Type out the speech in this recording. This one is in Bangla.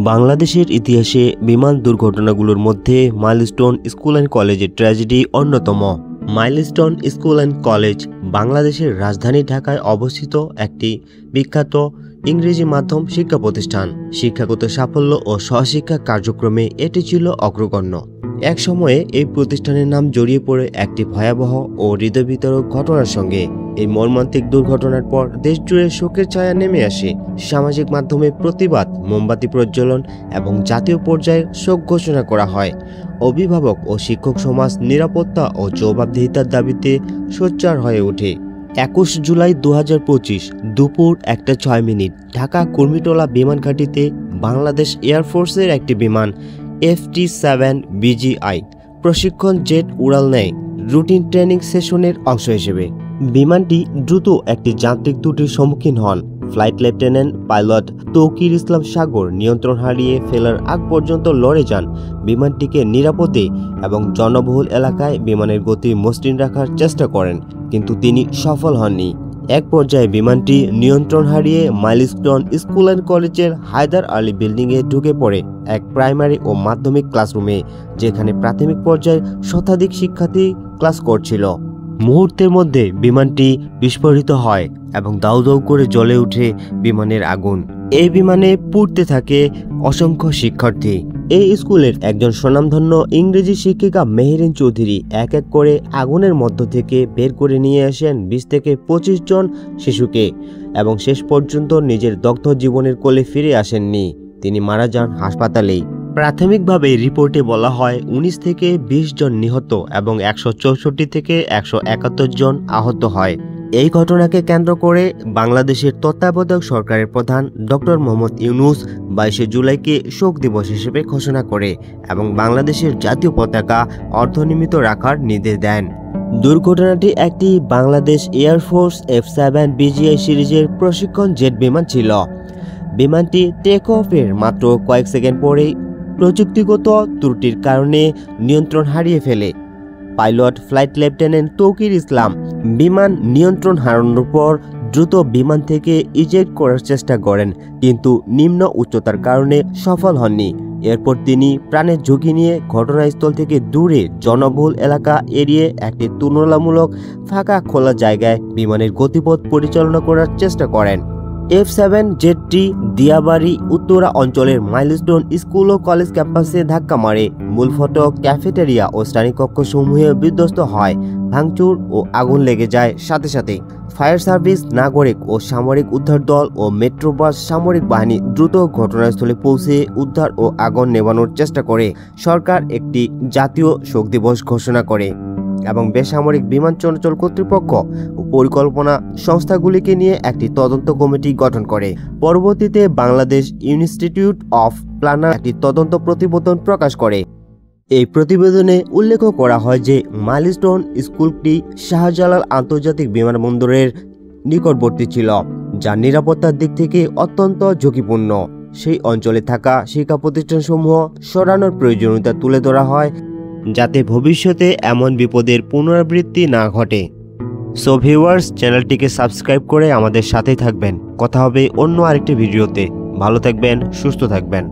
বাংলাদেশের ইতিহাসে বিমান দুর্ঘটনাগুলোর মধ্যে মাইলস্টোন স্কুল অ্যান্ড কলেজের ট্র্যাজেডি অন্যতম। মাইলস্টোন স্কুল অ্যান্ড কলেজ বাংলাদেশের রাজধানী ঢাকায় অবস্থিত একটি বিখ্যাত ইংরেজি মাধ্যম শিক্ষা প্রতিষ্ঠান। শিক্ষাগত সাফল্য ও সহশিক্ষা কার্যক্রমে এটি ছিল অগ্রগণ্য। এক সময়ে এই প্রতিষ্ঠানের নাম জড়িয়ে পড়ে একটি ভয়াবহ ও হৃদয়বিদারক ঘটনার সঙ্গে। এই মর্মান্তিক দুর্ঘটনার পর দেশজুড়ে শোকের ছায়া নেমে আসে। সামাজিক মাধ্যমে প্রতিবাদ, মোমবাতি প্রজ্বলন এবং জাতীয় পর্যায়ে শোক ঘোষণা করা হয়। অভিভাবক ও শিক্ষক সমাজ নিরাপত্তা ও জবাবদিহিতার দাবিতে সোচ্চার হয়ে ওঠে। 21 জুলাই 2025 দুপুর 1:06 ঢাকা কুর্মিটোলা বিমান ঘাঁটিতে বাংলাদেশ এয়ারফোর্সের একটি বিমান FT-7 BGI প্রশিক্ষণ জেট উড়াল নেয় রুটিন ট্রেনিং সেশনের অংশ হিসেবে। বিমানটি দ্রুত একটি যান্ত্রিক ত্রুটির সম্মুখীন হন। ফ্লাইট লেফটেন্যান্ট পাইলট তৌকির ইসলাম সাগর নিয়ন্ত্রণ হারিয়ে ফেলার আগ পর্যন্ত লড়ে যান। বিমানটিকে নিরাপদে এবং জনবহুল এলাকায় বিমানের গতি মসৃণ রাখার চেষ্টা করেন, কিন্তু তিনি সফল হননি। এক পর্যায়ে বিমানটি নিয়ন্ত্রণ হারিয়ে মাইলস্টোন স্কুল অ্যান্ড কলেজের হায়দার আলী বিল্ডিংয়ে ঢুকে পড়ে এক প্রাইমারি ও মাধ্যমিক ক্লাসরুমে, যেখানে প্রাথমিক পর্যায়ে শতাধিক শিক্ষার্থী ক্লাস করছিল। মুহূর্তের মধ্যে বিমানটি বিস্ফোরিত হয় এবং দাউ দাউ করে জ্বলে ওঠে বিমানের আগুন। এই বিমানে পুড়তে থাকে অসংখ্য শিক্ষার্থী। এই স্কুলের একজন স্বনামধন্য ইংরেজি শিক্ষিকা মেহেরিন চৌধুরী এক এক করে আগুনের মধ্য থেকে বের করে নিয়ে আসেন 20 থেকে 25 জন শিশুকে এবং শেষ পর্যন্ত নিজের দগ্ধ জীবনের কোলে ফিরে আসেননি। তিনি মারা যান হাসপাতালেই। প্রাথমিকভাবে রিপোর্টে বলা হয় 19 থেকে 20 জন নিহত এবং 164 থেকে 171 জন আহত হয়। এই ঘটনাকে কেন্দ্র করে বাংলাদেশের তত্ত্বাবধায়ক সরকারের প্রধান ডক্টর মোহাম্মদ ইউনূস 22 জুলাইকে শোক দিবস হিসেবে ঘোষণা করে এবং বাংলাদেশের জাতীয় পতাকা অর্ধনির্মিত রাখার নির্দেশ দেন। দুর্ঘটনাটি একটি বাংলাদেশ এয়ারফোর্স F-7 BGI সিরিজের প্রশিক্ষণ জেট বিমান ছিল। বিমানটি টেক অফের মাত্র কয়েক সেকেন্ড পরেই প্রযুক্তিগত ত্রুটির কারণে নিয়ন্ত্রণ হারিয়ে ফেলে। পাইলট ফ্লাইট লেফটেন্যান্ট তৌকির ইসলাম বিমান নিয়ন্ত্রণ হারানোর পর দ্রুত বিমান থেকে ইজেক্ট করার চেষ্টা করেন, কিন্তু নিম্ন উচ্চতার কারণে সফল হননি। এরপর তিনি প্রাণের ঝুঁকি নিয়ে ঘটনাস্থল থেকে দূরে জনবহুল এলাকা এড়িয়ে একটি তুলনামূলক ফাঁকা খোলা জায়গায় বিমানের গতিপথ পরিচালনা করার চেষ্টা করেন। F-7 জেটটি দিয়াবাড়ি উত্তরা অঞ্চলের মাইলস্টোন স্কুল ও কলেজ ক্যাম্পাসে ধাক্কা মারে। মূল ফটক, ক্যাফেটেরিয়া ও শ্রেণীকক্ষ সমূহে বিধ্বস্ত হয়। ভাঙচুর ও আগুন লেগে যায় সাথে সাথে। ফায়ার সার্ভিস, নাগরিক ও সামরিক উদ্ধার দল ও মেট্রোবাস সামরিক বাহিনী দ্রুত ঘটনাস্থলে পৌঁছে উদ্ধার ও আগুন নেভানোর চেষ্টা করে। সরকার একটি জাতীয় শোক দিবস ঘোষণা করে এবং বেসামরিক বিমান চলাচল কর্তৃপক্ষ ও পরিকল্পনা সংস্থাগুলিকে নিয়ে একটি তদন্ত কমিটি গঠন করে। পরবর্তীতে বাংলাদেশ ইনস্টিটিউট অফ প্ল্যানার একটি তদন্ত প্রতিবেদন প্রকাশ করে। এই প্রতিবেদনে উল্লেখ করা হয় যে মাইলস্টোন স্কুলটি শাহজালাল আন্তর্জাতিক বিমানবন্দরের নিকটবর্তী ছিল, যা নিরাপত্তার দিক থেকে অত্যন্ত ঝুঁকিপূর্ণ। সেই অঞ্চলে থাকা শিক্ষা প্রতিষ্ঠানসমূহ সরানোর প্রয়োজনীয়তা তুলে ধরা হয়, যাতে ভবিষ্যতে এমন বিপদের পুনরাবৃত্তি না ঘটে। সো ভিউয়ার্স, চ্যানেলটিকে সাবস্ক্রাইব করে আমাদের সাথেই থাকবেন। কথা হবে অন্য আরেকটি ভিডিওতে। ভালো থাকবেন, সুস্থ থাকবেন।